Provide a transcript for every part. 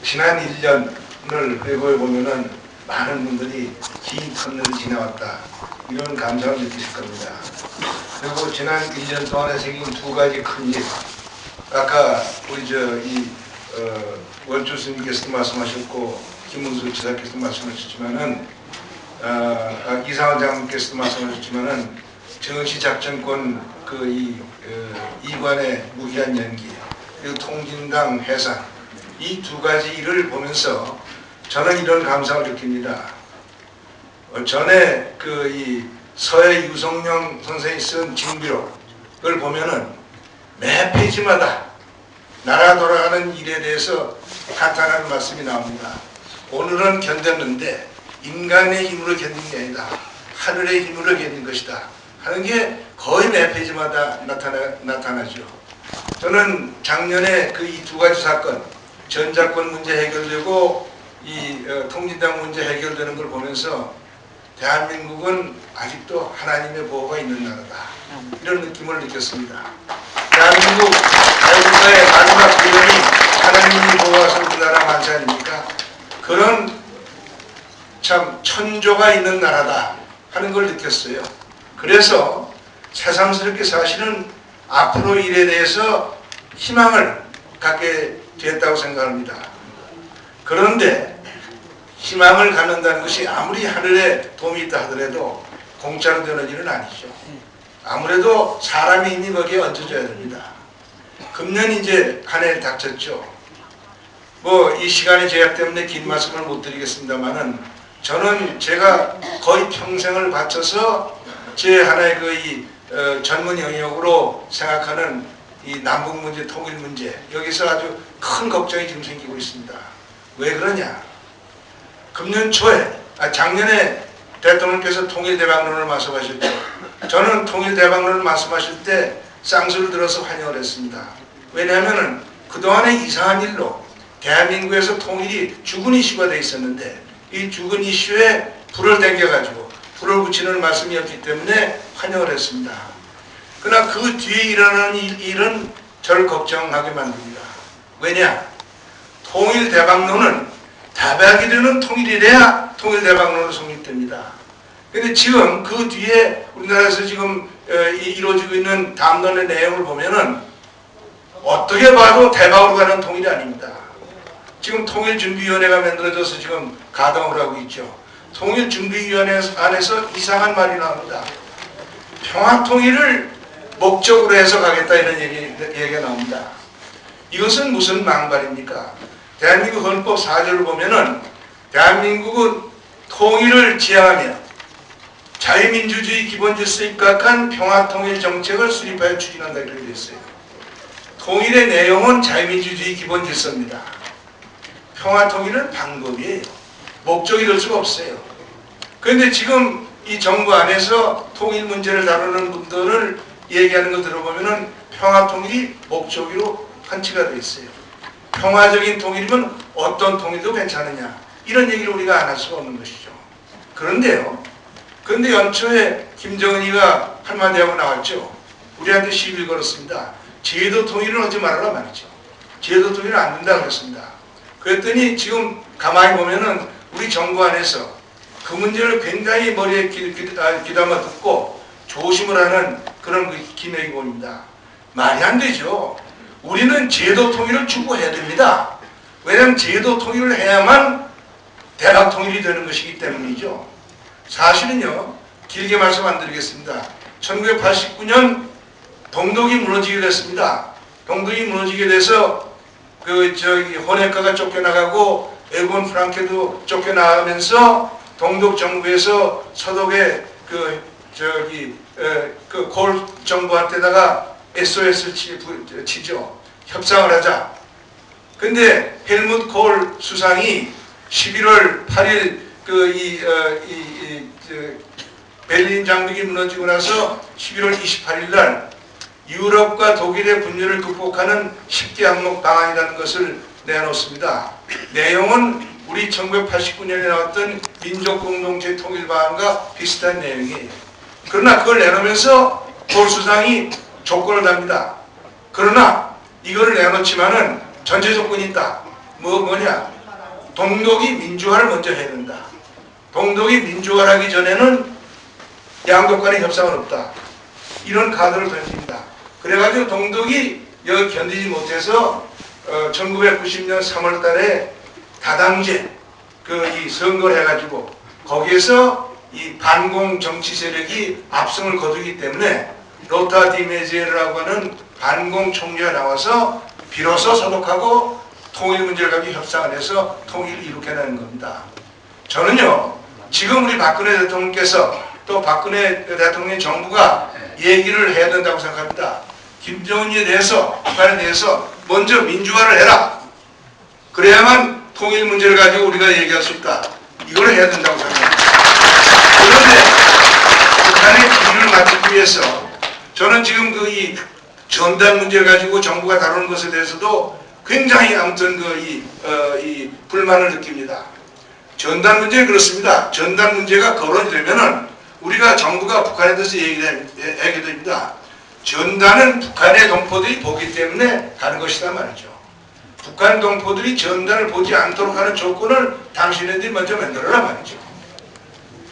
지난 1년을 회고해 보면은 많은 분들이 긴 터널을 지나왔다, 이런 감상을 느끼실 겁니다. 그리고 지난 1년 동안에 생긴 두 가지 큰 일, 아까 우리 원주 스님께서도 말씀하셨고 김문수 지사께서도 말씀하셨지만은 이상원 장님께서도 말씀하셨지만은 정치작전권 이관의 무기한 연기, 그리고 통진당 해산, 이 두 가지 일을 보면서 저는 이런 감상을 느낍니다. 전에 이 서해 유성룡 선생이 쓴 징비록을 보면은 매 페이지마다 나라 돌아가는 일에 대해서 간단한 말씀이 나옵니다. 오늘은 견뎠는데 인간의 힘으로 견딘 게 아니다, 하늘의 힘으로 견딘 것이다 하는 게 거의 매 페이지마다 나타나죠. 저는 작년에 이 두 가지 사건, 전자권 문제 해결되고 통진당 문제 해결되는 걸 보면서 대한민국은 아직도 하나님의 보호가 있는 나라다, 이런 느낌을 느꼈습니다. 대한민국 자유국가의 마지막 기원이 하나님이 보호하신 우리나라 만세 아닙니까? 그런 참 천조가 있는 나라다 하는 걸 느꼈어요. 그래서 새삼스럽게 사실은 앞으로 일에 대해서 희망을 갖게 됐다고 생각합니다. 그런데 희망을 갖는다는 것이 아무리 하늘에 도움이 있다 하더라도 공짜로 되는 일은 아니죠. 아무래도 사람의 힘이 거기에 얹어져야 됩니다. 금년 이제 한 해 닥쳤죠. 이 시간의 제약 때문에 긴 말씀을 못 드리겠습니다만은, 저는 제가 거의 평생을 바쳐서 제 하나의 전문 영역으로 생각하는 이 남북 문제, 통일 문제, 여기서 아주 큰 걱정이 지금 생기고 있습니다. 왜 그러냐? 금년 초에, 작년에 대통령께서 통일대박론을 말씀하셨죠. 저는 통일대박론을 말씀하실 때 쌍수를 들어서 환영을 했습니다. 왜냐하면 그동안의 이상한 일로 대한민국에서 통일이 죽은 이슈가 되어 있었는데, 이 죽은 이슈에 불을 땡겨가지고 불을 붙이는 말씀이었기 때문에 환영을 했습니다. 그러나 그 뒤에 일어나는 일은 저를 걱정하게 만듭니다. 왜냐? 통일대박론은 대박이 되는 통일이래야 통일대박론으로 성립됩니다. 그런데 지금 그 뒤에 우리나라에서 지금 이루어지고 있는 담론의 내용을 보면은 어떻게 봐도 대박으로 가는 통일이 아닙니다. 지금 통일준비위원회가 만들어져서 지금 가동을 하고 있죠. 통일준비위원회 안에서 이상한 말이 나옵니다. 평화통일을 목적으로 해서 가겠다, 이런 얘기가 나옵니다. 이것은 무슨 망발입니까? 대한민국 헌법 4조를 보면은 대한민국은 통일을 지향하며 자유민주주의 기본질서에 입각한 평화통일 정책을 수립하여 추진한다, 이렇게 되어 있어요. 통일의 내용은 자유민주주의 기본질서입니다. 평화통일은 방법이에요. 목적이 될 수가 없어요. 그런데 지금 이 정부 안에서 통일 문제를 다루는 분들을 얘기하는 거 들어보면은 평화통일이 목적으로 한치가 되어 있어요. 평화적인 통일이면 어떤 통일도 괜찮으냐, 이런 얘기를 우리가 안 할 수가 없는 것이죠. 그런데 연초에 김정은이가 한마디 하고 나왔죠. 우리한테 시비를 걸었습니다. 제도 통일은 하지 말아라 말이죠. 제도 통일은 안 된다고 그랬습니다. 그랬더니 지금 가만히 보면은 우리 정부 안에서 그 문제를 굉장히 머리에 귀담아 듣고 조심을 하는 그런 기내공입니다. 말이 안 되죠. 우리는 제도 통일을 추구해야 됩니다. 왜냐하면 제도 통일을 해야만 대박 통일이 되는 것이기 때문이죠. 사실은요, 길게 말씀 안 드리겠습니다. 1989년 동독이 무너지게 됐습니다. 동독이 무너지게 돼서 호네카가 쫓겨나가고 에곤 프랑케도 쫓겨나가면서 동독 정부에서 서독의 콜 정부한테다가 SOS를 치죠. 협상을 하자. 근데 헬무트 콜 수상이 11월 8일 베를린 장벽이 무너지고 나서 11월 28일 날 유럽과 독일의 분열을 극복하는 10개 항목 방안이라는 것을 내놓습니다. 내용은 우리 1989년에 나왔던 민족공동체 통일방안과 비슷한 내용이에요. 그러나 그걸 내놓으면서 콜 수상이 조건을 답니다. 그러나 이거를 내놓지만은 전제 조건이 있다. 뭐냐? 동독이 민주화를 먼저 해야 된다. 동독이 민주화를 하기 전에는 양국 간의 협상은 없다. 이런 카드를 던집니다. 그래가지고 동독이 여기 견디지 못해서 1990년 3월 달에 다당제 이 선거를 해가지고 거기에서 이 반공 정치 세력이 압승을 거두기 때문에 로타 디메제르라고 하는 반공 총리가 나와서 비로소 소독하고 통일 문제를 가지고 협상을 해서 통일을 이룩해내는 겁니다. 저는요, 지금 우리 박근혜 대통령께서 또 박근혜 대통령 정부가 얘기를 해야 된다고 생각합니다. 김정은에 대해서, 북한에 대해서 먼저 민주화를 해라. 그래야만 통일 문제를 가지고 우리가 얘기할 수 있다. 이걸 해야 된다고 생각합니다. 그런데 북한의 비리를 맞추기 위해서 저는 지금 이 전단 문제를 가지고 정부가 다루는 것에 대해서도 굉장히 아무튼 이 불만을 느낍니다. 전단 문제 그렇습니다. 전단 문제가 거론이 되면은 우리가 정부가 북한에 대해서 얘기를 하게 됩니다. 전단은 북한의 동포들이 보기 때문에 가는 것이다 말이죠. 북한 동포들이 전단을 보지 않도록 하는 조건을 당신네들이 먼저 만들어라 말이죠.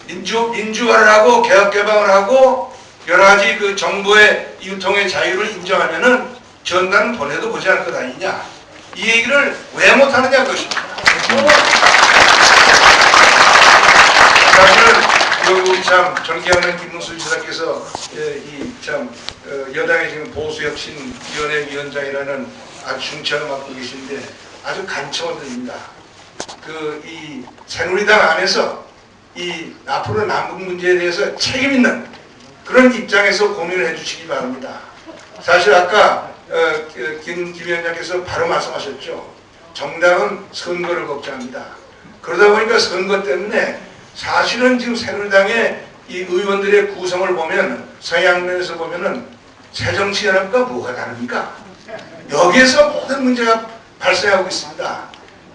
민주화를 하고 개혁개방을 하고 여러 가지 그 정부의 유통의 자유를 인정하면은 전단은 보내도 보지 않을 것 아니냐. 이 얘기를 왜 못하느냐 그것입니다. 사실은 우리 참 존경하는 김문수 지사께서 여당의 지금 보수혁신위원회 위원장이라는 아주 중차를 맡고 계신데 아주 간청을 드립니다. 이 새누리당 안에서 이 앞으로 남북 문제에 대해서 책임 있는 그런 입장에서 고민을 해주시기 바랍니다. 사실 아까 김 위원장께서 바로 말씀하셨죠. 정당은 선거를 걱정합니다. 그러다 보니까 선거 때문에 사실은 지금 새누리당의 이 의원들의 구성을 보면 서양면에서 보면은 새정치연합과 뭐가 다릅니까? 여기에서 모든 문제가 발생하고 있습니다.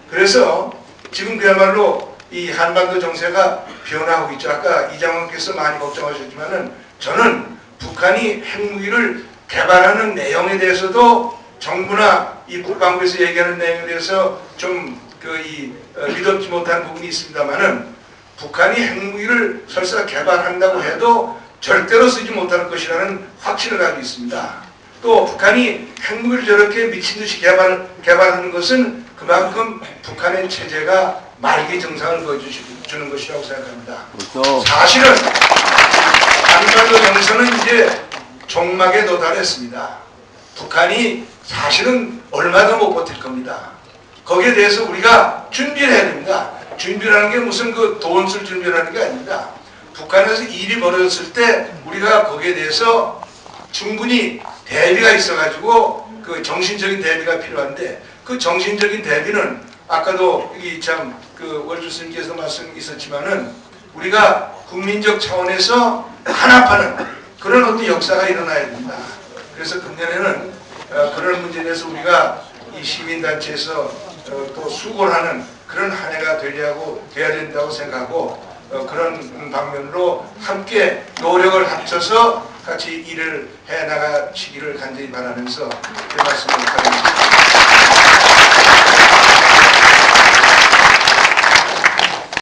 그래서 지금 그야말로 이 한반도 정세가 변화하고 있죠. 아까 이장원께서 많이 걱정하셨지만은 저는 북한이 핵무기를 개발하는 내용에 대해서도 정부나 이 국방부에서 얘기하는 내용에 대해서 좀 믿었지 못한 부분이 있습니다만은 북한이 핵무기를 설사 개발한다고 해도 절대로 쓰지 못할 것이라는 확신을 가지고 있습니다. 또 북한이 핵무기를 저렇게 미친듯이 개발하는 것은 그만큼 북한의 체제가 말기 정상을 보여주는 것이라고 생각합니다. 그렇죠. 사실은 한반도 정세는 이제 종막에 도달했습니다. 북한이 사실은 얼마 더 못 버틸 겁니다. 거기에 대해서 우리가 준비를 해야 됩니다. 준비라는 게 무슨 돈 쓸 준비라는 게 아닙니다. 북한에서 일이 벌어졌을 때 우리가 거기에 대해서 충분히 대비가 있어가지고 정신적인 대비가 필요한데 그 정신적인 대비는 아까도 월 교수님께서 말씀 있었지만은 우리가 국민적 차원에서 하나파는 그런 어떤 역사가 일어나야 됩니다. 그래서 금년에는 그런 문제에 대해서 우리가 이 시민단체에서 또 수고를 하는 그런 한 해가 돼야 된다고 생각하고 그런 방면으로 함께 노력을 합쳐서 같이 일을 해 나가시기를 간절히 바라면서 제 말씀을 드리겠습니다.